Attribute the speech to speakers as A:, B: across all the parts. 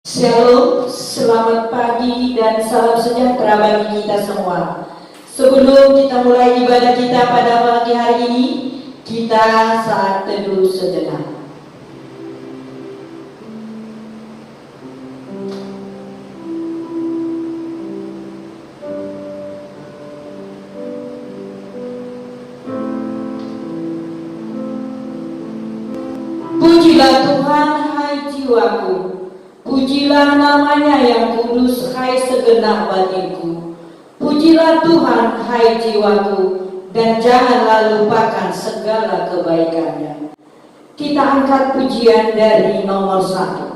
A: Shalom, selamat pagi dan salam sejahtera bagi kita semua. Sebelum kita mulai ibadah kita pada pagi hari ini, kita saat teduh sejenak. Pujilah Tuhan, hai jiwaku. Pujilah namanya yang kudus, hai segenap batinku. Pujilah Tuhan, hai jiwaku, dan janganlah lupakan segala kebaikannya. Kita angkat pujian dari nomor 1.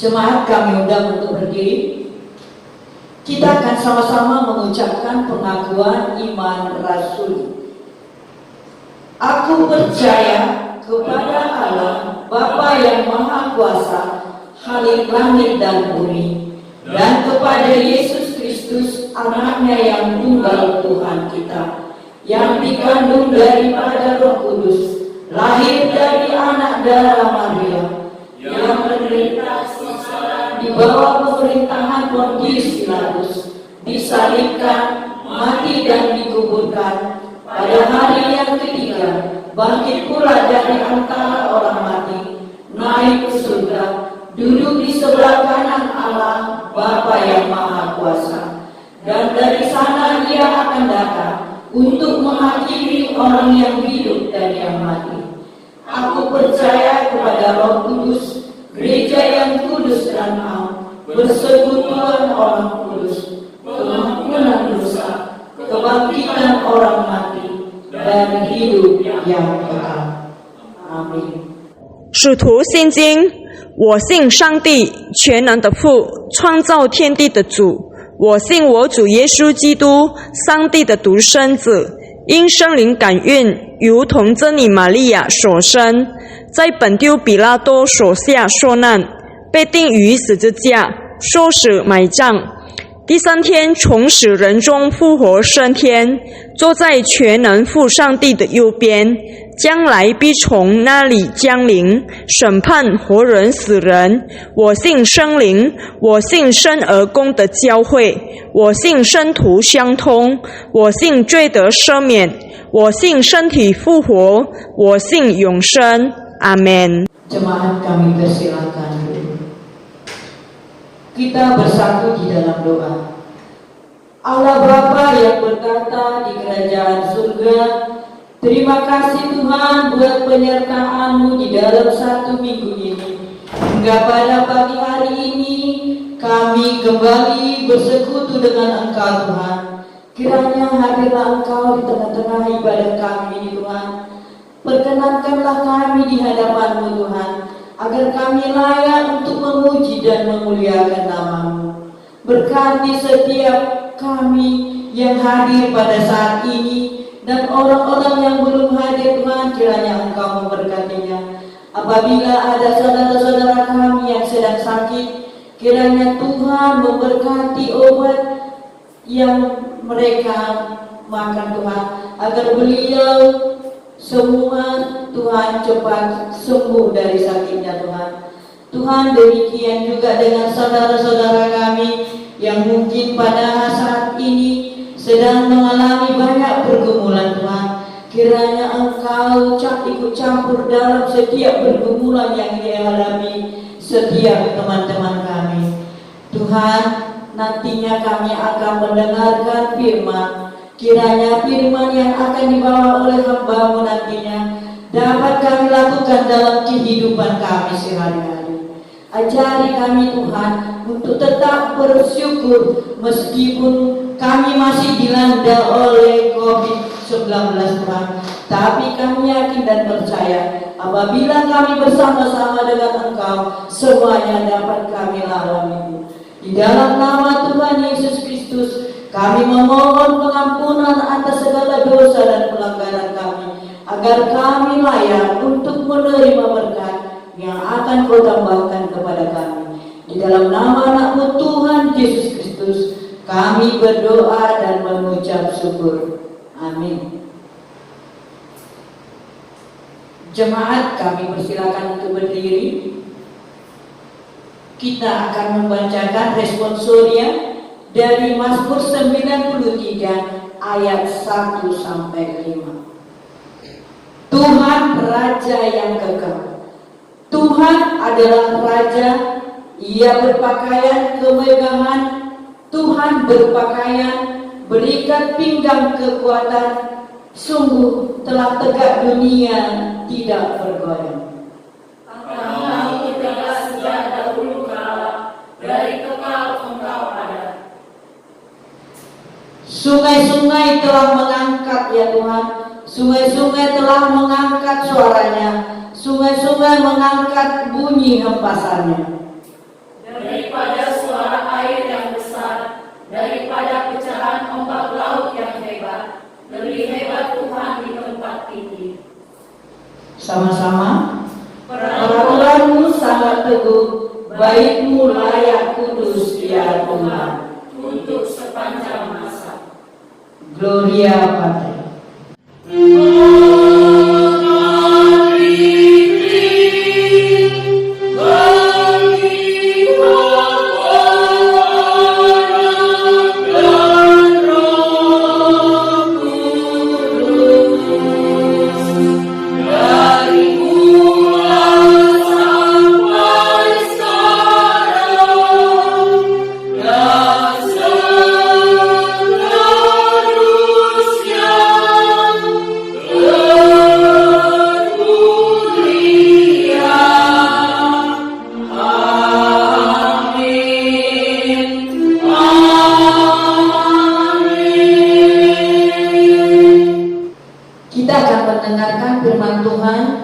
A: Jemaat kami undang untuk berdiri. Kita akan sama-sama mengucapkan pengakuan iman rasuli. Aku percaya kepada Allah, Bapa yang Maha Kuasa, Khalik langit dan bumi, dan kepada Yesus Kristus, Anaknya yang tunggal Tuhan kita, yang dikandung daripada Roh Kudus, lahir dari anak darah Maria, yang menderita di bawah pemerintahan Pontius Pilatus, disalibkan, mati dan dikuburkan, pada hari yang ketiga bangkit pula dari antara orang mati, naik ke surga, duduk di sebelah kanan Allah Bapa yang Maha Kuasa, dan dari sana Ia akan datang untuk menghakimi orang yang hidup dan yang mati. Aku percaya kepada Roh Kudus, gereja yang kudus dan am, persekutuan orang kudus, pengampunan dosa, kebangkitan orang mati, dan hidup yang kekal. Amin.
B: 使徒信经，我信上帝全能的父，创造天地的主，我信我主耶稣基督，上帝的独生子，因圣灵感孕，如同真理玛利亚所生，在本丢比拉多手下受难，被钉于十字架，受死埋葬。第3天从死人中复活升天，坐在全能父上帝的右边，将来必从那里降临，审判活人死人。我信圣灵，我信生而公的教会，我信圣徒相通，我信罪得赦免，我信身体复活，我信永生。阿们。
A: Jemaat kami persilakan. Kita bersatu di dalam doa. Allah Bapa yang bertata di kerajaan surga, terima kasih Tuhan buat penyertaan-Mu di dalam 1 minggu ini. Hingga pada pagi hari ini kami kembali bersekutu dengan Engkau Tuhan. Kiranya hadirlah Engkau di tengah-tengah ibadah kami ini Tuhan. Perkenankanlah kami di hadapan-Mu Tuhan, agar kami layak untuk memuji dan memuliakan nama-Mu. Berkati setiap kami yang hadir pada saat ini dan orang-orang yang belum hadir Tuhan, kiranya Engkau memberkatinya. Apabila ada saudara-saudara kami yang sedang sakit, kiranya Tuhan memberkati obat yang mereka makan Tuhan, agar beliau semua Tuhan cepat sembuh dari sakitnya Tuhan. Tuhan, demikian juga dengan saudara-saudara kami yang mungkin pada saat ini sedang mengalami banyak pergumulan Tuhan. Kiranya Engkau ikut campur dalam setiap pergumulan yang dihadapi setiap teman-teman kami. Tuhan, nantinya kami akan mendengarkan firman. Kiranya firman yang akan dibawa oleh hamba-Mu nantinya dapat kami lakukan dalam kehidupan kami sehari-hari. Ajari kami Tuhan untuk tetap bersyukur meskipun kami masih dilanda oleh COVID-19 Tuhan. Tapi kami yakin dan percaya apabila kami bersama-sama dengan Engkau, semuanya dapat kami lalui. Di dalam nama Tuhan Yesus Kristus, kami memohon pengampunan atas segala dosa dan pelanggaran kami, agar kami layak untuk menerima berkat yang akan Kau tambahkan kepada kami. Di dalam nama Anak-Mu Tuhan Yesus Kristus, kami berdoa dan mengucap syukur. Amin. Jemaat, kami persilakan untuk berdiri. Kita akan membacakan responsoria dari Mazmur 93 ayat 1 sampai 5. Tuhan Raja yang kekal. Tuhan adalah Raja, Ia berpakaian kemegahan. Tuhan berpakaian berikat pinggang kekuatan. Sungguh telah tegak dunia tidak bergoyang.
C: Engkau tegak sejak dahulu kala, dari kekal Engkau ada.
A: Sungai-sungai telah mengangkat ya Tuhan. Sungai-sungai telah mengangkat suaranya. Sungai-sungai mengangkat bunyi hempasannya.
C: Daripada suara air yang besar, daripada pecahan ombak laut yang hebat, lebih hebat Tuhan di tempat tinggi.
A: Sama-sama. Peraturan-Mu sangat teguh, baik-Mu layak kudus ya Tuhan.
C: Untuk sepanjang masa.
A: Gloria Patri.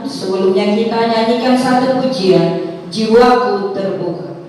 A: Sebelumnya kita nyanyikan satu pujian, Jiwaku Terbuka.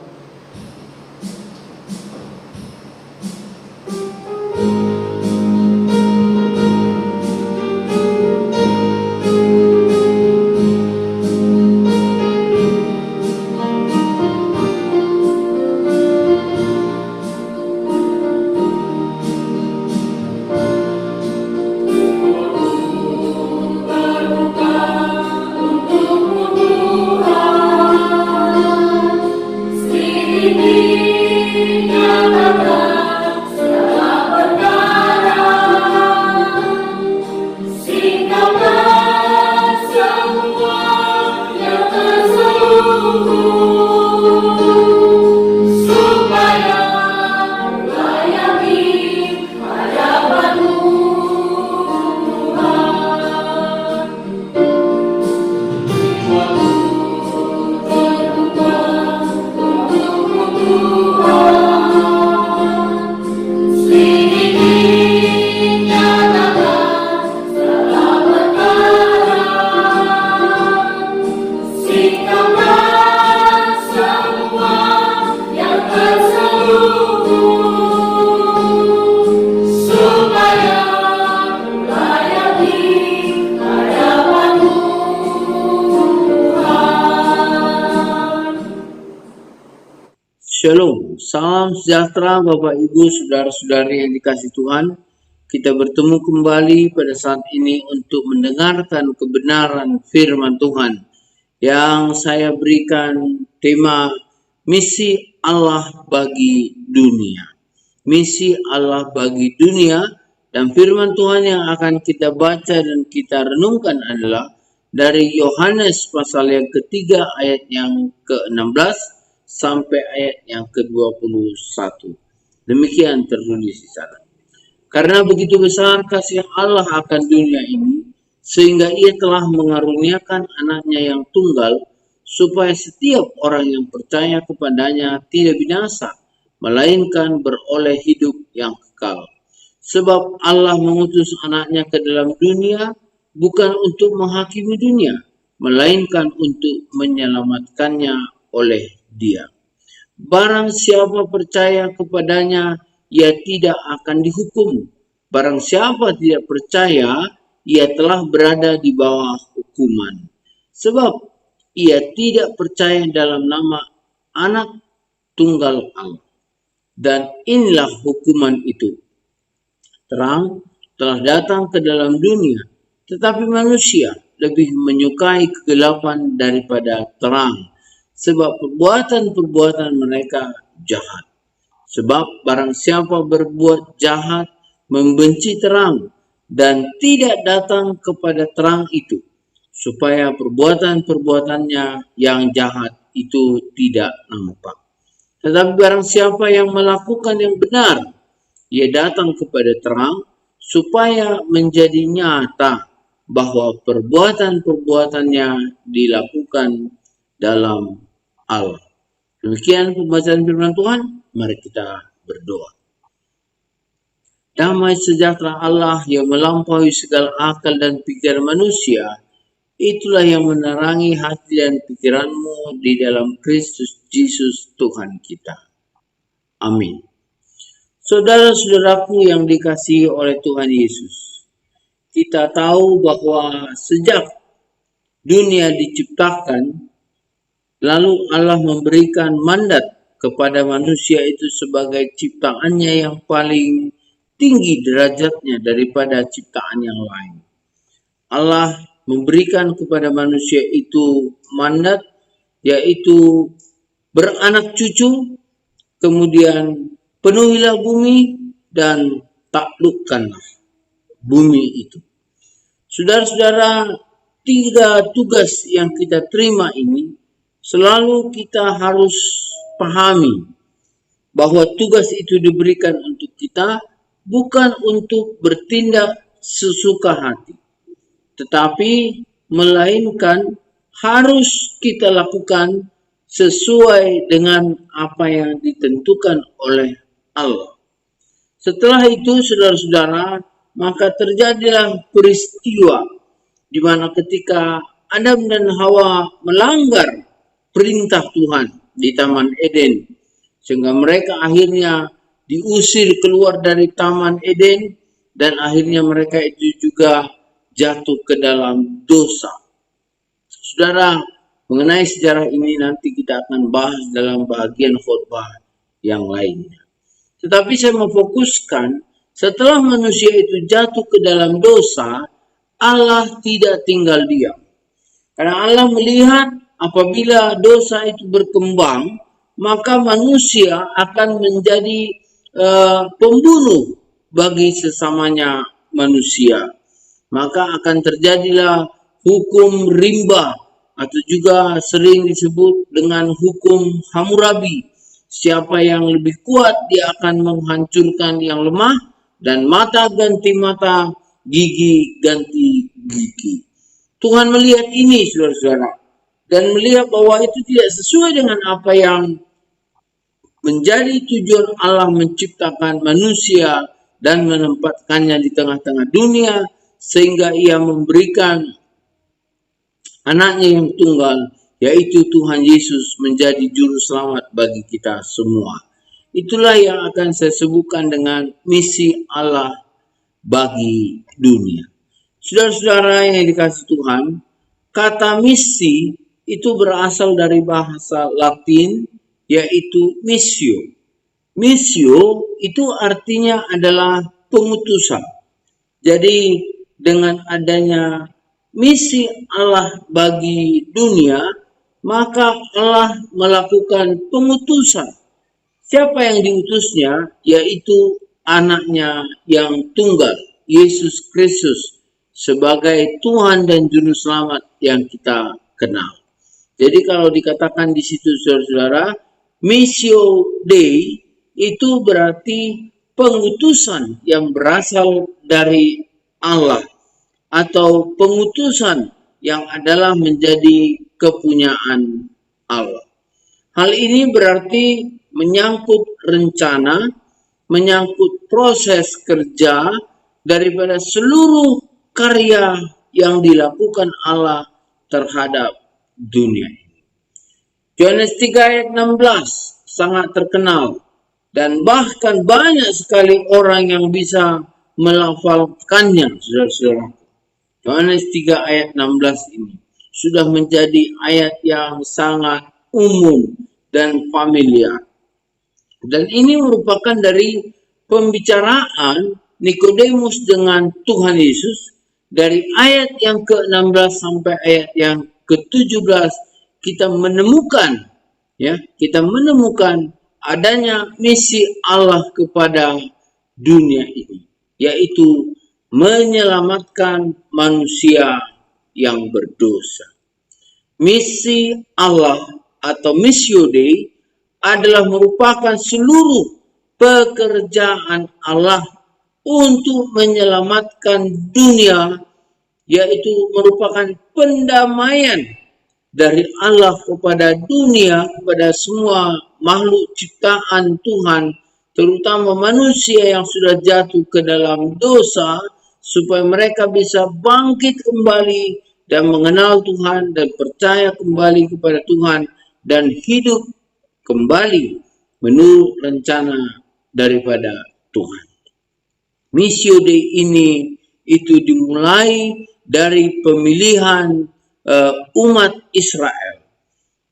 D: Shalom, salam sejahtera Bapak Ibu Saudara-saudari yang dikasihi Tuhan. Kita bertemu kembali pada saat ini untuk mendengarkan kebenaran firman Tuhan yang saya berikan tema misi Allah bagi dunia. Misi Allah bagi dunia, dan firman Tuhan yang akan kita baca dan kita renungkan adalah dari Yohanes pasal yang ketiga ayat yang ke-16 sampai ayat yang ke-21. Demikian tertulis di sana. Karena begitu besar kasih Allah akan dunia ini, sehingga ia telah mengaruniakan anaknya yang tunggal, supaya setiap orang yang percaya kepadanya tidak binasa, melainkan beroleh hidup yang kekal. Sebab Allah mengutus anaknya ke dalam dunia, bukan untuk menghakimi dunia, melainkan untuk menyelamatkannya oleh Dia. Barang siapa percaya kepadanya, ia tidak akan dihukum. Barang siapa tidak percaya, ia telah berada di bawah hukuman. Sebab ia tidak percaya dalam nama Anak Tunggal Allah. Dan inilah hukuman itu. Terang telah datang ke dalam dunia, tetapi manusia lebih menyukai kegelapan daripada terang, sebab perbuatan-perbuatan mereka jahat. Sebab barang siapa berbuat jahat membenci terang dan tidak datang kepada terang itu, supaya perbuatan-perbuatannya yang jahat itu tidak nampak. Tetapi barang siapa yang melakukan yang benar, ia datang kepada terang, supaya menjadi nyata bahwa perbuatan-perbuatannya dilakukan dalam Allah. Demikian pembacaan firman Tuhan. Mari kita berdoa. Damai sejahtera Allah yang melampaui segala akal dan pikiran manusia, itulah yang menerangi hati dan pikiranmu di dalam Kristus Yesus Tuhan kita. Amin. Saudara-saudaraku yang dikasihi oleh Tuhan Yesus, kita tahu bahwa sejak dunia diciptakan, lalu Allah memberikan mandat kepada manusia itu sebagai ciptaannya yang paling tinggi derajatnya daripada ciptaan yang lain. Allah memberikan kepada manusia itu mandat, yaitu beranak cucu, kemudian penuhilah bumi dan taklukkanlah bumi itu. Saudara-saudara, 3 tugas yang kita terima ini selalu kita harus pahami bahwa tugas itu diberikan untuk kita, bukan untuk bertindak sesuka hati, tetapi melainkan harus kita lakukan sesuai dengan apa yang ditentukan oleh Allah. Setelah itu, saudara-saudara, maka terjadilah peristiwa di mana ketika Adam dan Hawa melanggar perintah Tuhan di Taman Eden, sehingga mereka akhirnya diusir keluar dari Taman Eden, dan akhirnya mereka itu juga jatuh ke dalam dosa. Saudara, mengenai sejarah ini nanti kita akan bahas dalam bagian khotbah yang lainnya. Tetapi saya memfokuskan, setelah manusia itu jatuh ke dalam dosa, Allah tidak tinggal diam. Karena Allah melihat apabila dosa itu berkembang, maka manusia akan menjadi pembunuh bagi sesamanya manusia. Maka akan terjadilah hukum rimba, atau juga sering disebut dengan hukum Hammurabi. Siapa yang lebih kuat, dia akan menghancurkan yang lemah, dan mata ganti mata, gigi ganti gigi. Tuhan melihat ini, saudara-saudara, dan melihat bahwa itu tidak sesuai dengan apa yang menjadi tujuan Allah menciptakan manusia dan menempatkannya di tengah-tengah dunia, sehingga ia memberikan anaknya yang tunggal, yaitu Tuhan Yesus, menjadi juru selamat bagi kita semua. Itulah yang akan saya sebutkan dengan misi Allah bagi dunia. Saudara-saudara yang dikasihi Tuhan, kata misi itu berasal dari bahasa Latin yaitu missio. Missio itu artinya adalah pengutusan. Jadi dengan adanya misi Allah bagi dunia, maka Allah melakukan pengutusan. Siapa yang diutusnya? Yaitu anaknya yang tunggal, Yesus Kristus, sebagai Tuhan dan Juru Selamat yang kita kenal. Jadi kalau dikatakan di situ saudara-saudara, Missio Dei itu berarti pengutusan yang berasal dari Allah atau pengutusan yang adalah menjadi kepunyaan Allah. Hal ini berarti menyangkut rencana, menyangkut proses kerja daripada seluruh karya yang dilakukan Allah terhadap dunia ini. Yohanes 3 ayat 16 sangat terkenal dan bahkan banyak sekali orang yang bisa melafalkannya, saudara-saudara. Yohanes 3 ayat 16 ini sudah menjadi ayat yang sangat umum dan familiar. Dan ini merupakan dari pembicaraan Nikodemus dengan Tuhan Yesus dari ayat yang ke-16 sampai ayat yang ke-17 kita menemukan adanya misi Allah kepada dunia ini, yaitu menyelamatkan manusia yang berdosa. Misi Allah atau Missio Dei adalah merupakan seluruh pekerjaan Allah untuk menyelamatkan dunia, yaitu merupakan pendamaian dari Allah kepada dunia, kepada semua makhluk ciptaan Tuhan, terutama manusia yang sudah jatuh ke dalam dosa, supaya mereka bisa bangkit kembali dan mengenal Tuhan dan percaya kembali kepada Tuhan dan hidup kembali menurut rencana daripada Tuhan. Missio Dei ini itu dimulai dari pemilihan umat Israel,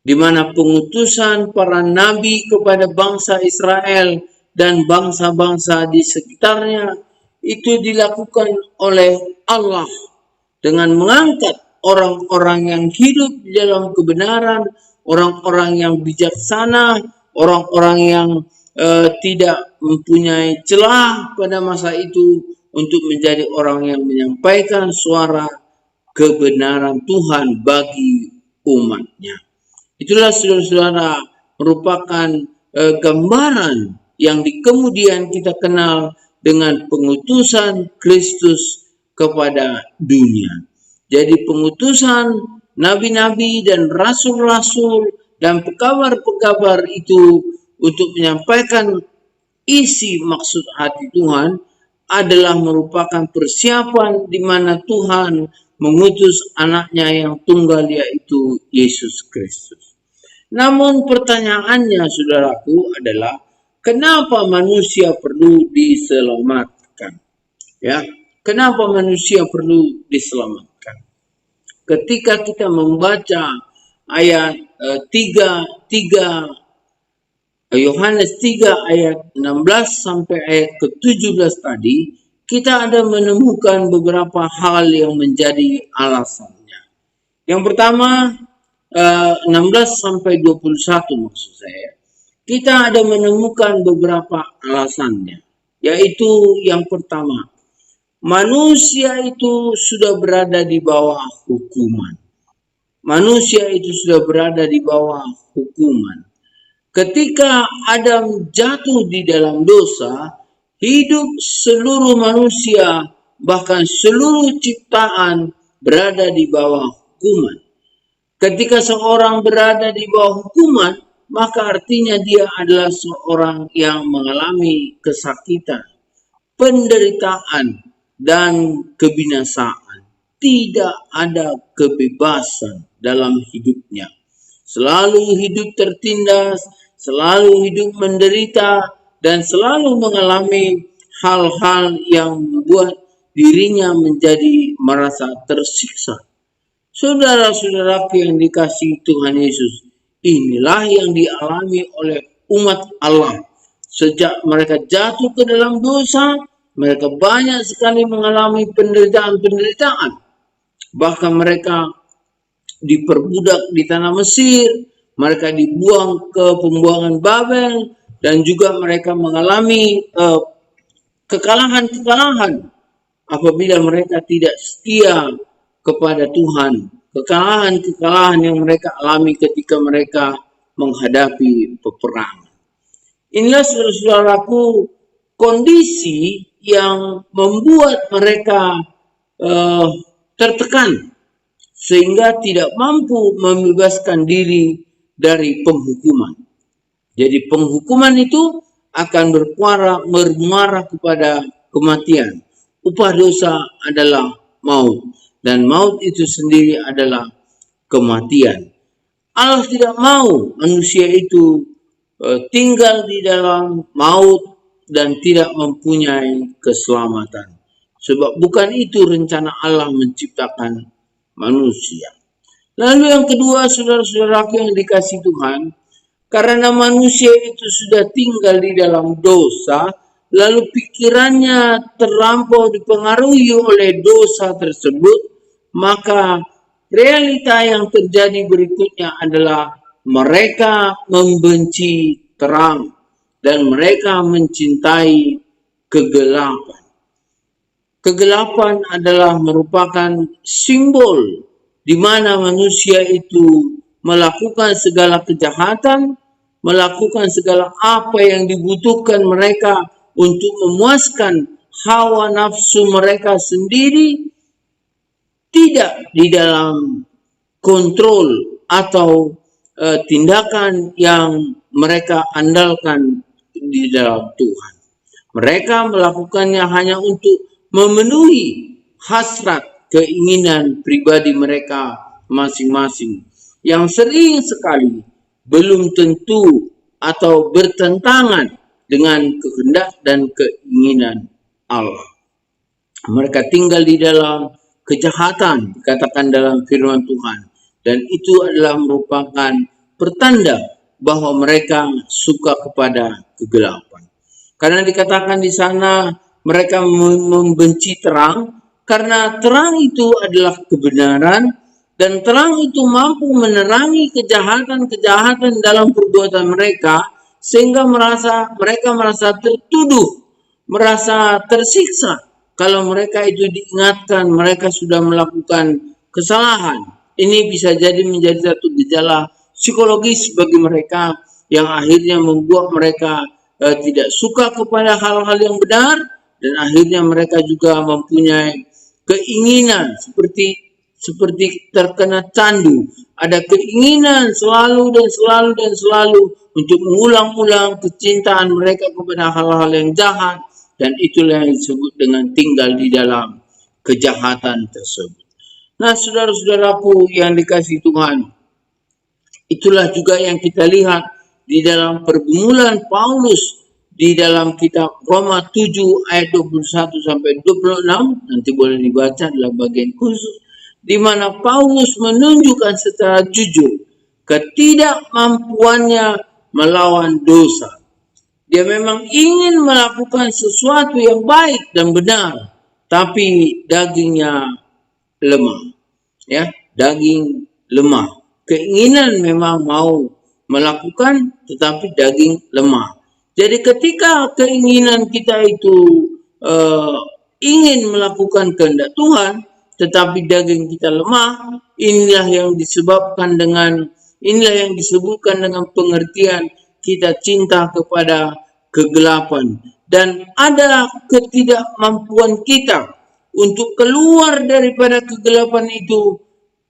D: di mana pengutusan para nabi kepada bangsa Israel dan bangsa-bangsa di sekitarnya itu dilakukan oleh Allah dengan mengangkat orang-orang yang hidup di dalam kebenaran, orang-orang yang bijaksana, orang-orang yang tidak mempunyai celah pada masa itu untuk menjadi orang yang menyampaikan suara kebenaran Tuhan bagi umatnya. Itulah saudara-saudara merupakan gambaran yang di kemudian kita kenal dengan pengutusan Kristus kepada dunia. Jadi pengutusan nabi-nabi dan rasul-rasul dan pekabar-pekabar itu untuk menyampaikan isi maksud hati Tuhan adalah merupakan persiapan di mana Tuhan mengutus anaknya yang tunggal, yaitu Yesus Kristus. Namun pertanyaannya saudaraku adalah, kenapa manusia perlu diselamatkan? Ya, kenapa manusia perlu diselamatkan? Ketika kita membaca ayat 3 Yohanes 3 ayat 16 sampai ayat ke-17 tadi, kita ada menemukan beberapa hal yang menjadi alasannya. Yang pertama, 16 sampai 21 maksud saya, kita ada menemukan beberapa alasannya. Yaitu yang pertama, manusia itu sudah berada di bawah hukuman. Manusia itu sudah berada di bawah hukuman. Ketika Adam jatuh di dalam dosa, hidup seluruh manusia, bahkan seluruh ciptaan berada di bawah hukuman. Ketika seorang berada di bawah hukuman, maka artinya dia adalah seorang yang mengalami kesakitan, penderitaan, dan kebinasaan. Tidak ada kebebasan dalam hidupnya. Selalu hidup tertindas, selalu hidup menderita, dan selalu mengalami hal-hal yang membuat dirinya menjadi merasa tersiksa. Saudara-saudaraku yang dikasihi Tuhan Yesus, Inilah yang dialami oleh umat Allah. Sejak mereka jatuh ke dalam dosa, mereka banyak sekali mengalami penderitaan-penderitaan. Bahkan mereka diperbudak di tanah Mesir, mereka dibuang ke pembuangan Babel, dan juga mereka mengalami kekalahan-kekalahan apabila mereka tidak setia kepada Tuhan. Kekalahan-kekalahan yang mereka alami ketika mereka menghadapi peperangan. Inilah saudara-saudaraku kondisi yang membuat mereka tertekan sehingga tidak mampu membebaskan diri dari penghukuman. Jadi penghukuman itu akan bermuara kepada kematian. Upah dosa adalah maut, dan maut itu sendiri adalah kematian. Allah tidak mau manusia itu tinggal di dalam maut dan tidak mempunyai keselamatan. Sebab bukan itu rencana Allah menciptakan manusia. Lalu yang kedua, saudara-saudaraku yang dikasihi Tuhan, karena manusia itu sudah tinggal di dalam dosa, lalu pikirannya terlampau dipengaruhi oleh dosa tersebut, maka realita yang terjadi berikutnya adalah mereka membenci terang dan mereka mencintai kegelapan. Kegelapan adalah merupakan simbol di mana manusia itu melakukan segala kejahatan, melakukan segala apa yang dibutuhkan mereka untuk memuaskan hawa nafsu mereka sendiri, tidak di dalam kontrol atau tindakan yang mereka andalkan di dalam Tuhan. Mereka melakukannya hanya untuk memenuhi hasrat keinginan pribadi mereka masing-masing, yang sering sekali belum tentu atau bertentangan dengan kehendak dan keinginan Allah. Mereka tinggal di dalam kejahatan, dikatakan dalam firman Tuhan. Dan itu adalah merupakan pertanda bahwa mereka suka kepada kegelapan. Karena dikatakan di sana mereka membenci terang, karena terang itu adalah kebenaran, dan terang itu mampu menerangi kejahatan-kejahatan dalam perbuatan mereka, sehingga mereka merasa tertuduh, merasa tersiksa kalau mereka itu diingatkan mereka sudah melakukan kesalahan. Ini bisa jadi menjadi satu gejala psikologis bagi mereka yang akhirnya membuat mereka tidak suka kepada hal-hal yang benar, dan akhirnya mereka juga mempunyai keinginan seperti terkena candu. Ada keinginan selalu untuk mengulang-ulang kecintaan mereka kepada hal-hal yang jahat, dan itulah yang disebut dengan tinggal di dalam kejahatan tersebut. Nah, saudara-saudaraku yang dikasihi Tuhan, itulah juga yang kita lihat di dalam pergumulan Paulus di dalam kitab Roma 7 ayat 21 sampai 26, nanti boleh dibaca dalam bagian khusus, di mana Paulus menunjukkan secara jujur ketidakmampuannya melawan dosa. Dia memang ingin melakukan sesuatu yang baik dan benar, tapi dagingnya lemah, ya, daging lemah. Keinginan memang mau melakukan, tetapi daging lemah. Jadi ketika keinginan kita itu ingin melakukan kehendak Tuhan, tetapi daging kita lemah, inilah yang disebutkan dengan pengertian kita cinta kepada kegelapan, dan ada ketidakmampuan kita untuk keluar daripada kegelapan itu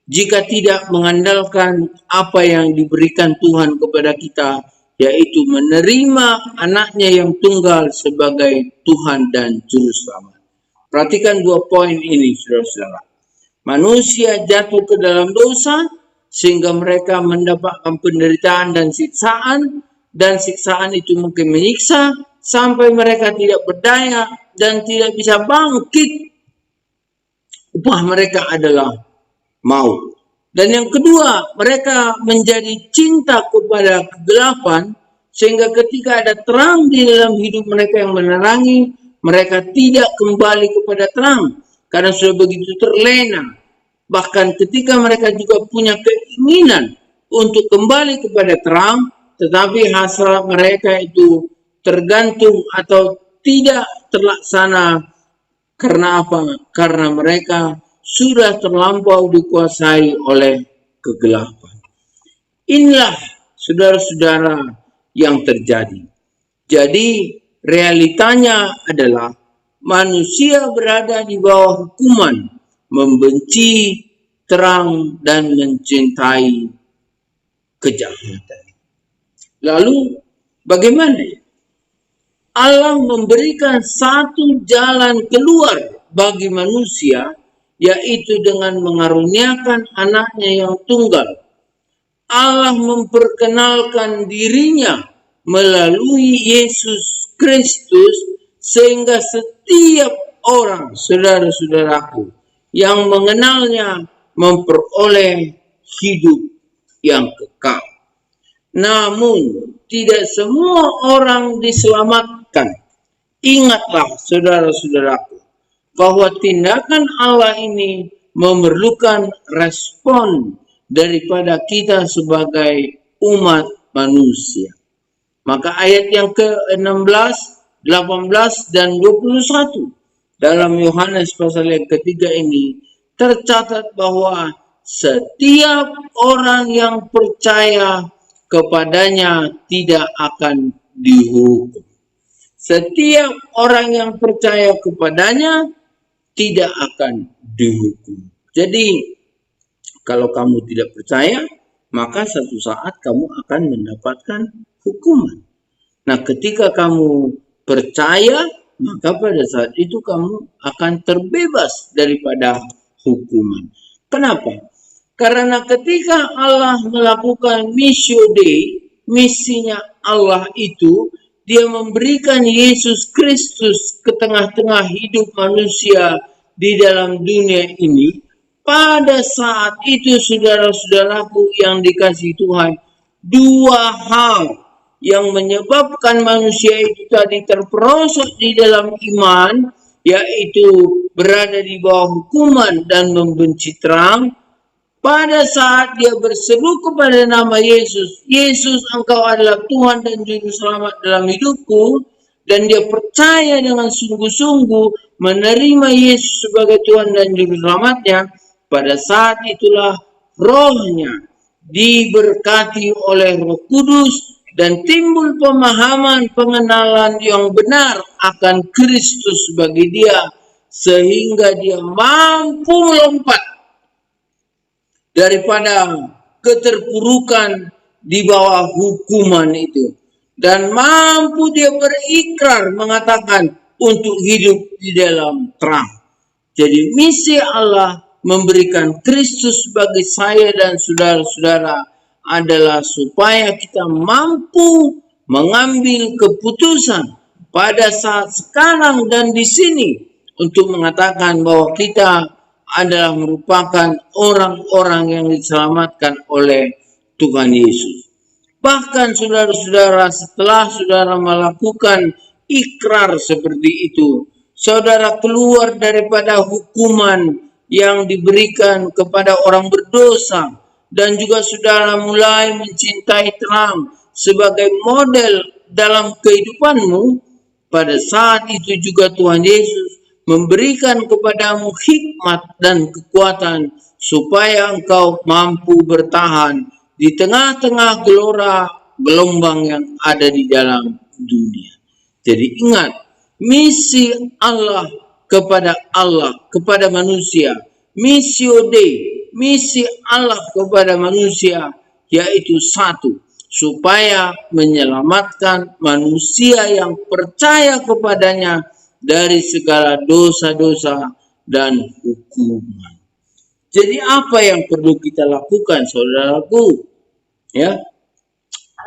D: jika tidak mengandalkan apa yang diberikan Tuhan kepada kita, yaitu menerima anaknya yang tunggal sebagai Tuhan dan Juru Selamat. Perhatikan dua poin ini, saudara-saudara. Manusia jatuh ke dalam dosa sehingga mereka mendapatkan penderitaan dan siksaan itu mungkin menyiksa sampai mereka tidak berdaya dan tidak bisa bangkit. Upah mereka adalah maut. Dan yang kedua, mereka menjadi cinta kepada kegelapan, sehingga ketika ada terang di dalam hidup mereka yang menerangi, mereka tidak kembali kepada terang, karena sudah begitu terlena. Bahkan ketika mereka juga punya keinginan untuk kembali kepada terang, tetapi hasrat mereka itu tergantung atau tidak terlaksana. Karena apa? Karena mereka sudah terlampau dikuasai oleh kegelapan. Inilah saudara-saudara yang terjadi. Jadi realitanya adalah manusia berada di bawah hukuman, membenci terang dan mencintai kejahatan. Lalu bagaimana? Allah memberikan satu jalan keluar bagi manusia, yaitu dengan mengaruniakan anaknya yang tunggal. Allah memperkenalkan dirinya melalui Yesus Kristus, sehingga setiap orang, saudara-saudaraku, yang mengenalnya memperoleh hidup yang kekal. Namun, tidak semua orang diselamatkan. Ingatlah, saudara-saudaraku, bahwa tindakan Allah ini memerlukan respon daripada kita sebagai umat manusia. Maka ayat yang ke-16, 18, dan 21 dalam Yohanes pasal yang ketiga ini tercatat bahwa setiap orang yang percaya kepadanya tidak akan dihukum. Setiap orang yang percaya kepadanya tidak akan dihukum. Jadi, kalau kamu tidak percaya, maka satu saat kamu akan mendapatkan hukuman. Nah, ketika kamu percaya, maka pada saat itu kamu akan terbebas daripada hukuman. Kenapa? Karena ketika Allah melakukan missio Dei, misinya Allah itu, dia memberikan Yesus Kristus ke tengah-tengah hidup manusia di dalam dunia ini. Pada saat itu, saudara-saudaraku yang dikasihi Tuhan, dua hal yang menyebabkan manusia itu tadi terperosok di dalam iman, yaitu berada di bawah hukuman dan membenci terang. Pada saat dia berseru kepada nama Yesus, Yesus, engkau adalah Tuhan dan Juru Selamat dalam hidupku, dan dia percaya dengan sungguh-sungguh menerima Yesus sebagai Tuhan dan Juru Selamatnya, pada saat itulah rohnya diberkati oleh Roh Kudus dan timbul pemahaman pengenalan yang benar akan Kristus bagi dia, sehingga dia mampu melompat daripada keterpurukan di bawah hukuman itu, dan mampu dia berikrar mengatakan untuk hidup di dalam terang. Jadi misi Allah memberikan Kristus bagi saya dan saudara-saudara adalah supaya kita mampu mengambil keputusan pada saat sekarang dan di sini untuk mengatakan bahwa kita adalah merupakan orang-orang yang diselamatkan oleh Tuhan Yesus. Bahkan saudara-saudara, setelah saudara melakukan ikrar seperti itu, saudara keluar daripada hukuman yang diberikan kepada orang berdosa, dan juga saudara mulai mencintai terang sebagai model dalam kehidupanmu. Pada saat itu juga Tuhan Yesus memberikan kepadamu hikmat dan kekuatan supaya engkau mampu bertahan di tengah-tengah gelora gelombang yang ada di dalam dunia. Jadi ingat, misi Allah, kepada manusia, missio Dei, misi Allah kepada manusia, yaitu satu, supaya menyelamatkan manusia yang percaya kepadanya dari segala dosa-dosa dan hukuman. Jadi apa yang perlu kita lakukan, saudaraku? Ya,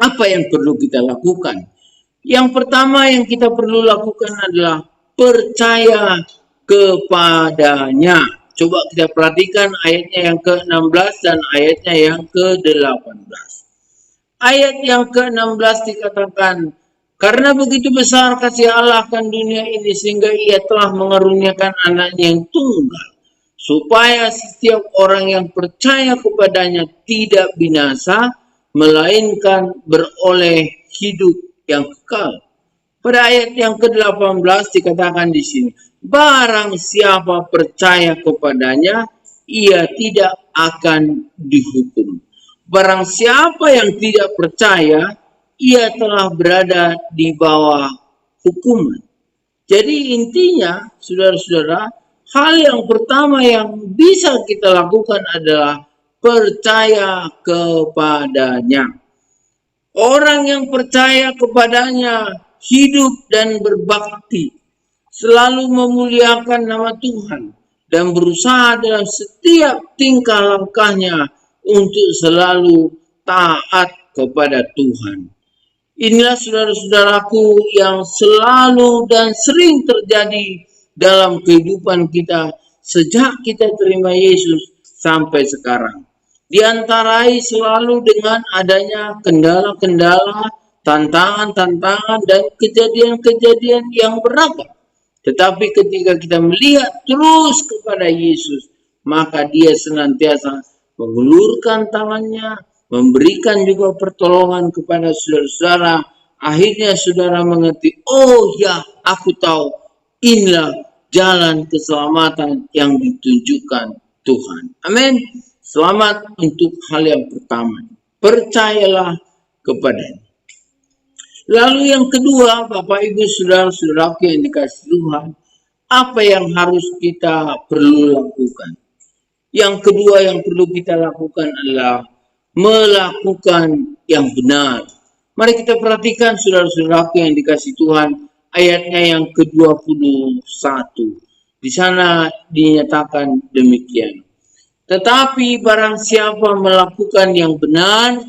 D: apa yang perlu kita lakukan? Yang pertama yang kita perlu lakukan adalah percaya kepadanya. Coba kita perhatikan ayatnya yang ke-16 dan ayatnya yang ke-18. Ayat yang ke-16 dikatakan, karena begitu besar kasih Allah akan dunia ini sehingga ia telah mengaruniakan anaknya yang tunggal, supaya setiap orang yang percaya kepadanya tidak binasa, melainkan beroleh hidup yang kekal. Pada ayat yang ke-18 dikatakan di sini, barang siapa percaya kepadanya, ia tidak akan dihukum. Barang siapa yang tidak percaya, ia telah berada di bawah hukuman. Jadi intinya, saudara-saudara, hal yang pertama yang bisa kita lakukan adalah percaya kepadanya. Orang yang percaya kepadanya hidup dan berbakti, selalu memuliakan nama Tuhan, dan berusaha dalam setiap tingkah langkahnya untuk selalu taat kepada Tuhan. Inilah saudara-saudaraku yang selalu dan sering terjadi dalam kehidupan kita sejak kita terima Yesus sampai sekarang. Diantarai selalu dengan adanya kendala-kendala, tantangan-tantangan, dan kejadian-kejadian yang beragam. Tetapi ketika kita melihat terus kepada Yesus, maka Dia senantiasa mengulurkan tangannya, memberikan juga pertolongan kepada saudara-saudara. Akhirnya saudara mengerti, oh ya, aku tahu inilah jalan keselamatan yang ditunjukkan Tuhan. Amin. Selamat untuk hal yang pertama. Percayalah kepadanya. Lalu yang kedua, Bapak Ibu Saudara-saudaraku yang dikasihi Tuhan, apa yang harus kita perlu lakukan? Yang kedua yang perlu kita lakukan adalah melakukan yang benar. Mari kita perhatikan saudara-saudaraku yang dikasihi Tuhan, ayatnya yang ke-21. Di sana dinyatakan demikian. Tetapi barang siapa melakukan yang benar,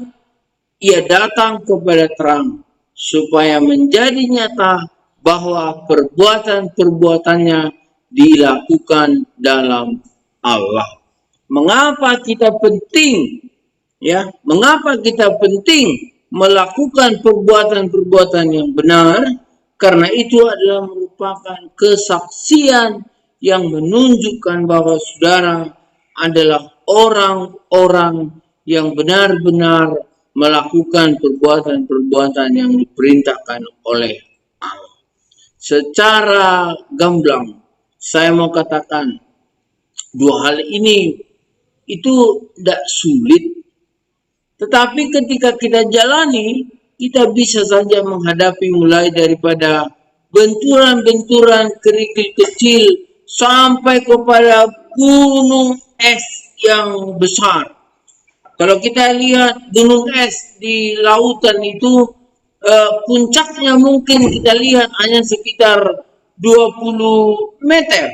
D: ia datang kepada terang, supaya menjadi nyata bahwa perbuatan-perbuatannya dilakukan dalam Allah. Mengapa kita penting melakukan perbuatan-perbuatan yang benar? Karena itu adalah merupakan kesaksian yang menunjukkan bahwa saudara adalah orang-orang yang benar-benar melakukan perbuatan-perbuatan yang diperintahkan oleh Allah. Secara gamblang, saya mau katakan dua hal ini itu tidak sulit. Tetapi ketika kita jalani, kita bisa saja menghadapi mulai daripada benturan-benturan kerikil kecil sampai kepada gunung es yang besar. Kalau kita lihat gunung es di lautan itu, puncaknya mungkin kita lihat hanya sekitar 20 meter.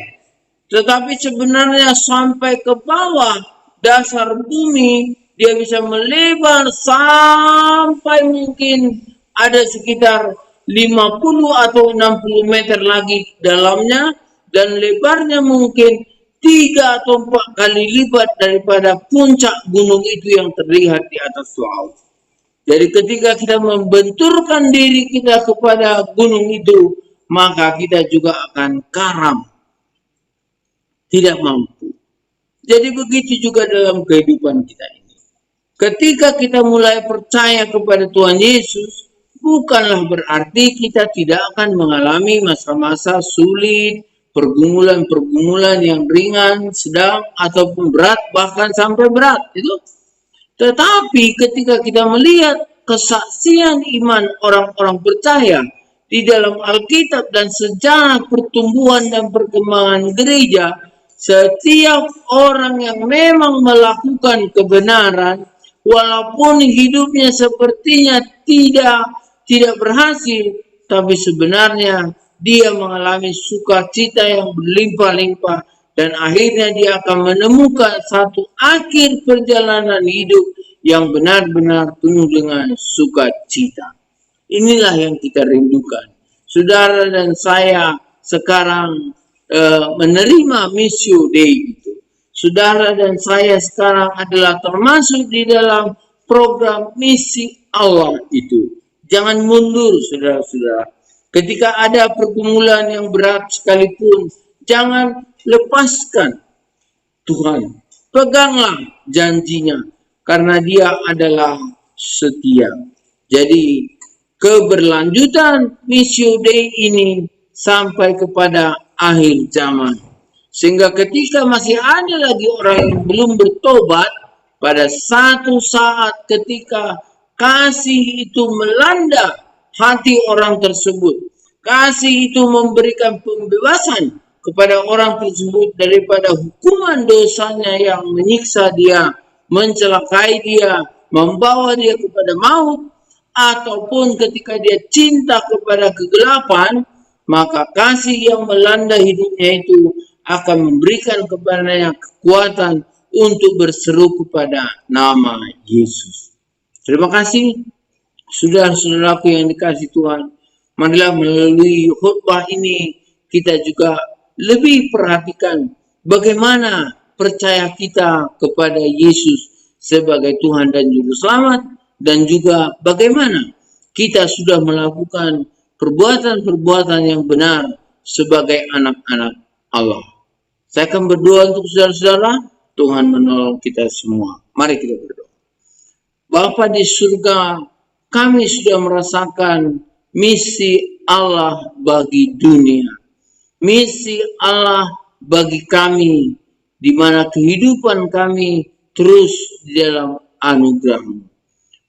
D: Tetapi sebenarnya sampai ke bawah dasar bumi, dia bisa melebar sampai mungkin ada sekitar 50 atau 60 meter lagi dalamnya, dan lebarnya mungkin 3 atau 4 kali lipat daripada puncak gunung itu yang terlihat di atas laut. Jadi ketika kita membenturkan diri kita kepada gunung itu, maka kita juga akan karam, tidak mampu. Jadi begitu juga dalam kehidupan kita ini. Ketika kita mulai percaya kepada Tuhan Yesus, bukanlah berarti kita tidak akan mengalami masa-masa sulit, pergumulan-pergumulan yang ringan, sedang, ataupun berat, bahkan sampai berat. Tetapi ketika kita melihat kesaksian iman orang-orang percaya di dalam Alkitab dan sejarah pertumbuhan dan perkembangan gereja, setiap orang yang memang melakukan kebenaran, walaupun hidupnya sepertinya tidak berhasil, tapi sebenarnya dia mengalami sukacita yang berlimpah-limpah, dan akhirnya dia akan menemukan satu akhir perjalanan hidup yang benar-benar penuh dengan sukacita. Inilah yang kita rindukan. Saudara dan saya sekarang menerima Missio Dei itu. saudara dan saya sekarang adalah termasuk di dalam program misi Allah itu. Jangan mundur, saudara-saudara. Ketika ada pergumulan yang berat sekalipun, jangan lepaskan Tuhan. Peganglah janjinya, karena Dia adalah setia. Jadi, keberlanjutan Missio Dei ini sampai kepada akhir zaman. Sehingga ketika masih ada lagi orang yang belum bertobat, pada satu saat ketika kasih itu melanda hati orang tersebut, kasih itu memberikan pembebasan kepada orang tersebut daripada hukuman dosanya yang menyiksa dia, mencelakai dia, membawa dia kepada maut, ataupun ketika dia cinta kepada kegelapan, maka kasih yang melanda hidupnya itu akan memberikan kepadanya kekuatan untuk berseru kepada nama Yesus. Terima kasih, saudara-saudaraku yang dikasihi Tuhan. Marilah melalui khutbah ini kita juga lebih perhatikan bagaimana percaya kita kepada Yesus sebagai Tuhan dan Juru Selamat, dan juga bagaimana kita sudah melakukan perbuatan-perbuatan yang benar sebagai anak-anak Allah. Saya akan berdoa untuk saudara-saudara. Tuhan menolong kita semua. Mari kita berdoa. Bapa di surga, kami sudah merasakan misi Allah bagi dunia. Misi Allah bagi kami, di mana kehidupan kami terus di dalam anugerah-Mu.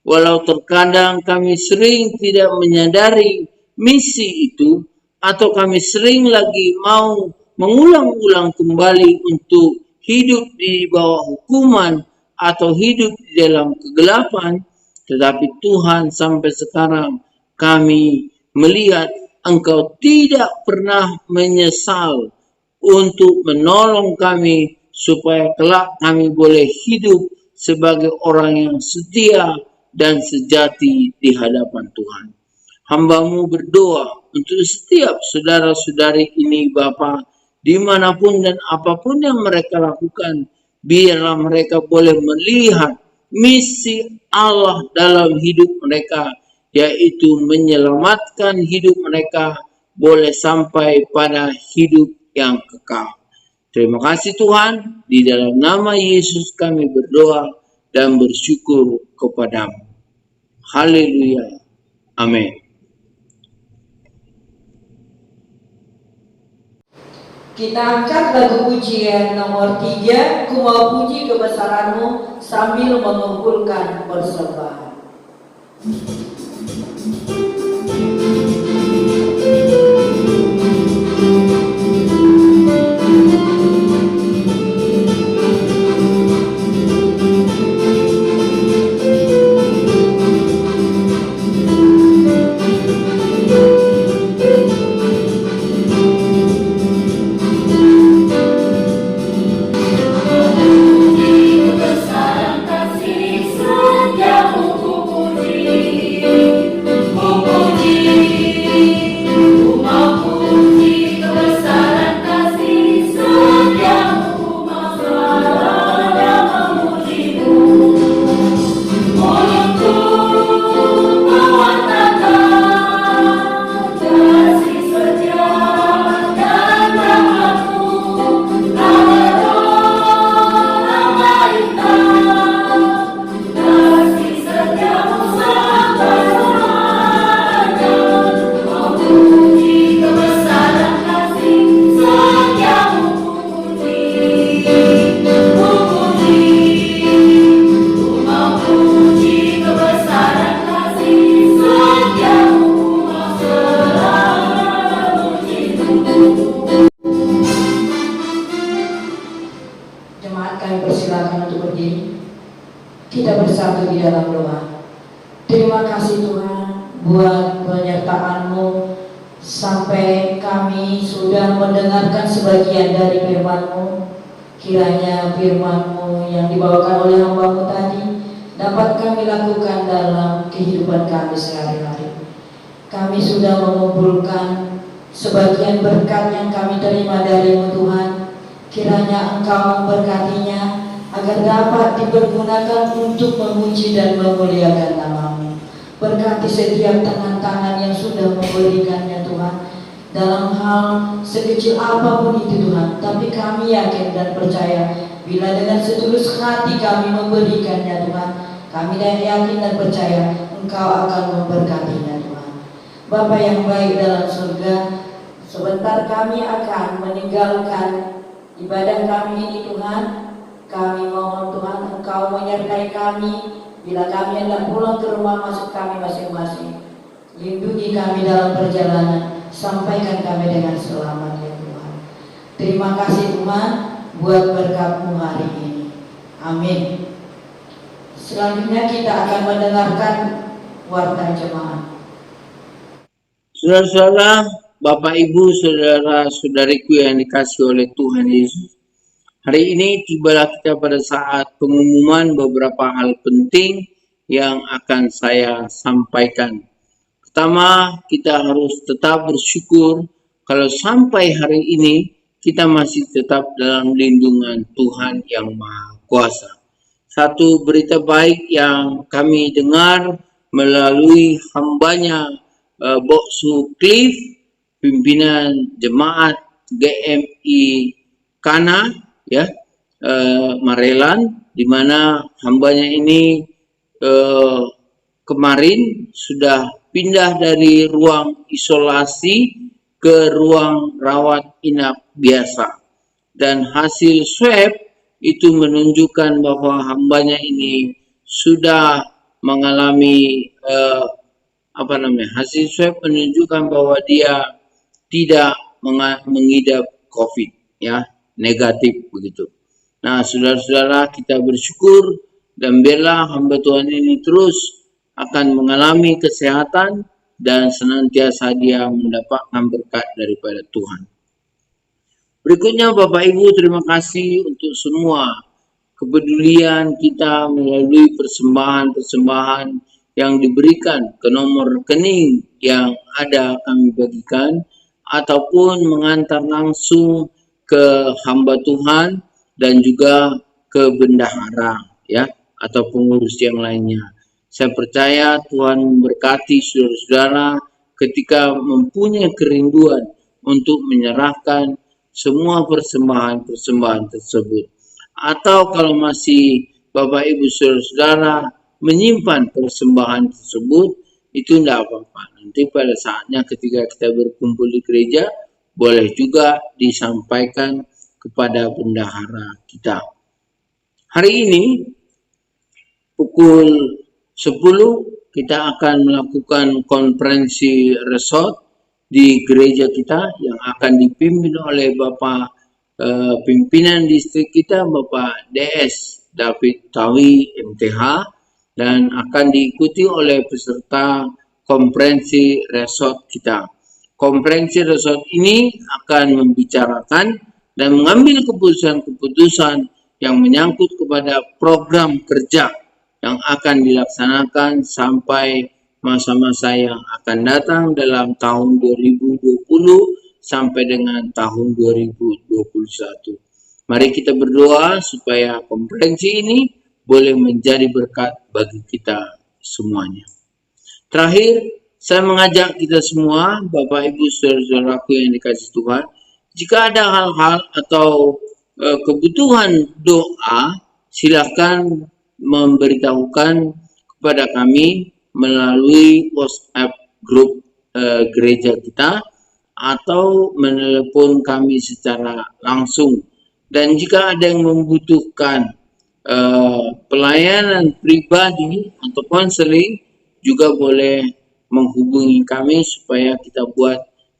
D: Walau terkadang kami sering tidak menyadari misi itu, atau kami sering lagi mau mengulang-ulang kembali untuk hidup di bawah hukuman atau hidup di dalam kegelapan, tetapi Tuhan sampai sekarang kami melihat Engkau tidak pernah menyesal untuk menolong kami supaya kelak kami boleh hidup sebagai orang yang setia dan sejati di hadapan Tuhan. Hamba-Mu berdoa untuk setiap saudara-saudari ini, Bapa, dimanapun dan apapun yang mereka lakukan, biarlah mereka boleh melihat misi Allah dalam hidup mereka, yaitu menyelamatkan hidup mereka boleh sampai pada hidup yang kekal. Terima kasih Tuhan, di dalam nama Yesus kami berdoa dan bersyukur kepada-Mu. Haleluya. Amin.
A: Kita angkat lagu pujian nomor 3, Ku Mau Puji Kebesaran-Mu, sambil mengumpulkan persembahan. Kita bersatu di dalam doa. Terima kasih Tuhan buat penyertaan-Mu, sampai kami sudah mendengarkan sebagian dari firman-Mu. Kiranya firman-Mu yang dibawakan oleh hamba-Mu tadi dapat kami lakukan dalam kehidupan kami sehari-hari. Kami sudah mengumpulkan sebagian berkat yang kami terima dari-Mu Tuhan. Kiranya Engkau memberkatinya agar dapat dipergunakan untuk memuji dan memuliakan nama-Mu. Berkati setiap tangan-tangan yang sudah memberikannya Tuhan, dalam hal sekecil apapun itu Tuhan. Tapi kami yakin dan percaya bila dengan setulus hati kami memberikannya Tuhan, kami yakin dan percaya Engkau akan memberkatinya Tuhan. Bapa yang baik dalam surga, sebentar kami akan meninggalkan ibadah kami ini Tuhan. Kami mohon Tuhan Engkau menyertai kami bila kami hendak pulang ke rumah masuk kami masing-masing. Lindungi kami dalam perjalanan, sampaikan kami dengan selamat ya Tuhan. Terima kasih Tuhan buat berkat-Mu hari ini. Amin. Selanjutnya kita akan mendengarkan warta jemaat.
D: Saudara-saudara, Bapak Ibu, saudara-saudariku yang dikasihi oleh Tuhan Yesus. Hari ini tibalah kita pada saat pengumuman beberapa hal penting yang akan saya sampaikan. Pertama, kita harus tetap bersyukur kalau sampai hari ini kita masih tetap dalam lindungan Tuhan yang Maha Kuasa. Satu berita baik yang kami dengar melalui hambanya Boksu Cliff, pimpinan jemaat GMI Kana, ya, Marelan, di mana hambanya ini kemarin sudah pindah dari ruang isolasi ke ruang rawat inap biasa, dan hasil swab itu menunjukkan bahwa hambanya ini sudah mengalami hasil swab menunjukkan bahwa dia tidak mengidap COVID, ya, negatif begitu. Nah, saudara-saudara, kita bersyukur dan biarlah hamba Tuhan ini terus akan mengalami kesehatan dan senantiasa dia mendapatkan berkat daripada Tuhan. Berikutnya, Bapak Ibu, terima kasih untuk semua kepedulian kita melalui persembahan-persembahan yang diberikan ke nomor rekening yang ada kami bagikan, ataupun mengantar langsung ke hamba Tuhan dan juga ke bendahara, ya, atau pengurus yang lainnya. Saya percaya Tuhan memberkati saudara-saudara ketika mempunyai kerinduan untuk menyerahkan semua persembahan-persembahan tersebut. Atau kalau masih Bapak Ibu saudara-saudara menyimpan persembahan tersebut, itu tidak apa-apa. Nanti pada saatnya ketika kita berkumpul di gereja, boleh juga disampaikan kepada bendahara kita. Hari ini pukul 10 kita akan melakukan konferensi resort di gereja kita yang akan dipimpin oleh Bapak pimpinan distrik kita, Bapak DS David Tawi MTH, dan akan diikuti oleh peserta konferensi resort kita. Konferensi resort ini akan membicarakan dan mengambil keputusan-keputusan yang menyangkut kepada program kerja yang akan dilaksanakan sampai masa-masa yang akan datang dalam tahun 2020 sampai dengan tahun 2021. Mari kita berdoa supaya konferensi ini boleh menjadi berkat bagi kita semuanya. Terakhir, saya mengajak kita semua, Bapak Ibu saudara-saudaraku yang dikasihi Tuhan, jika ada hal-hal atau kebutuhan doa, silakan memberitahukan kepada kami melalui WhatsApp grup gereja kita atau menelepon kami secara langsung. Dan jika ada yang membutuhkan pelayanan pribadi atau konseling, juga boleh menghubungi kami supaya kita buat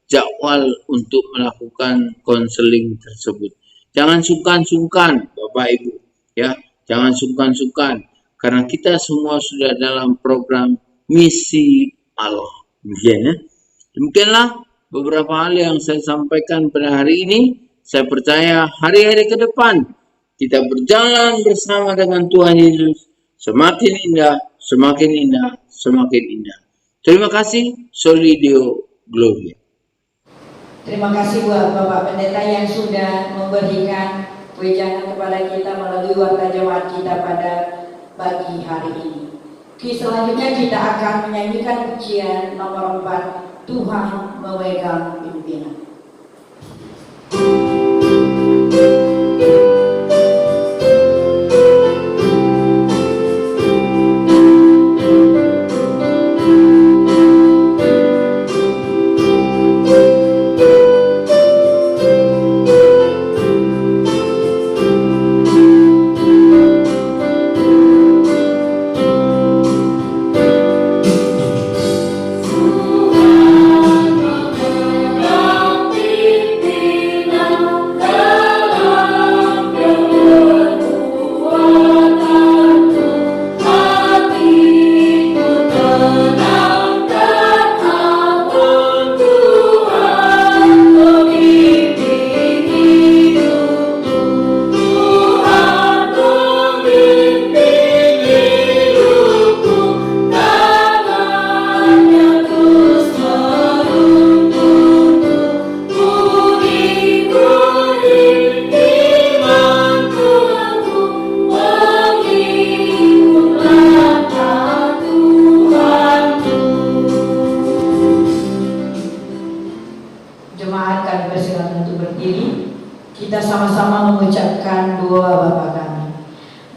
D: jadwal untuk melakukan konseling tersebut. Jangan sungkan-sungkan Bapak Ibu, ya, jangan sungkan-sungkan, karena kita semua sudah dalam program misi Allah. Demikianlah beberapa hal yang saya sampaikan pada hari ini. Saya percaya hari-hari ke depan kita berjalan bersama dengan Tuhan Yesus semakin indah, semakin indah, semakin indah. Terima kasih. Soli Deo Gloria.
A: Terima kasih buat Bapak Pendeta yang sudah memberikan wejangan kepada kita melalui warta jemaat kita pada pagi hari ini. Selanjutnya kita akan menyanyikan pujian nomor 4, Tuhan memegang pimpinan. Jemaat kami persilakan untuk berdiri. Kita sama-sama mengucapkan doa Bapa kami.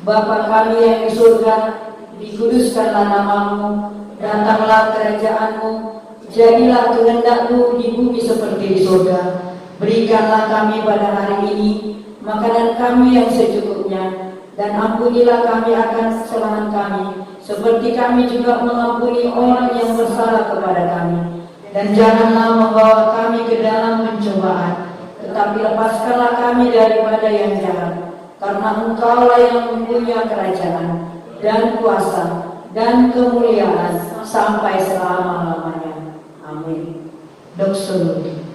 A: Bapa kami yang di surga, dikuduskanlah namamu, datanglah kerajaanmu, jadilah kehendak-Mu di bumi seperti di surga. Berikanlah kami pada hari ini makanan kami yang secukupnya, dan ampunilah kami akan kesalahan kami, seperti kami juga mengampuni orang yang bersalah kepada kami. Dan janganlah membawa kami ke dalam pencobaan, tetapi lepaskanlah kami daripada yang jahat. Karena Engkaulah yang mempunyai kerajaan, dan kuasa, dan kemuliaan, sampai selama-lamanya. Amin. Doksologi.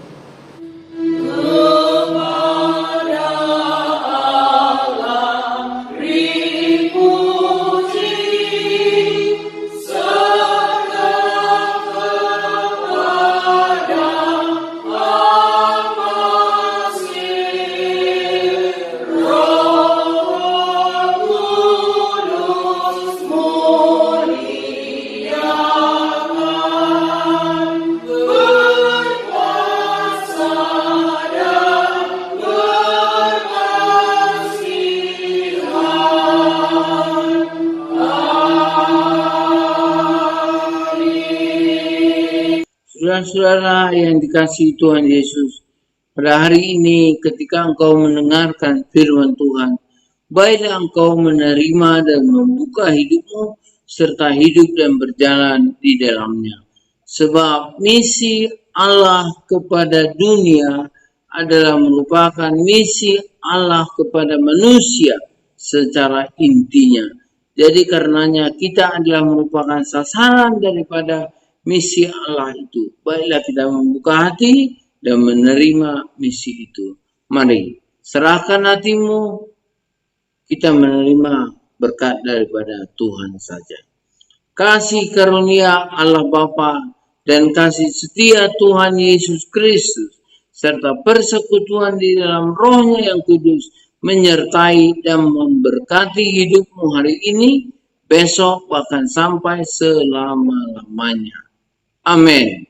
D: Saudara-saudara yang dikasihi Tuhan Yesus, pada hari ini ketika engkau mendengarkan firman Tuhan, baiklah engkau menerima dan membuka hidupmu serta hidup dan berjalan di dalamnya. Sebab misi Allah kepada dunia adalah merupakan misi Allah kepada manusia secara intinya. Jadi karenanya kita adalah merupakan sasaran daripada misi Allah itu. Baiklah kita membuka hati dan menerima misi itu. Mari serahkan hatimu, kita menerima berkat daripada Tuhan saja. Kasih karunia Allah Bapa dan kasih setia Tuhan Yesus Kristus serta persekutuan di dalam Roh-Nya yang kudus menyertai dan memberkati hidupmu hari ini, besok, bahkan sampai selama-lamanya. Amin.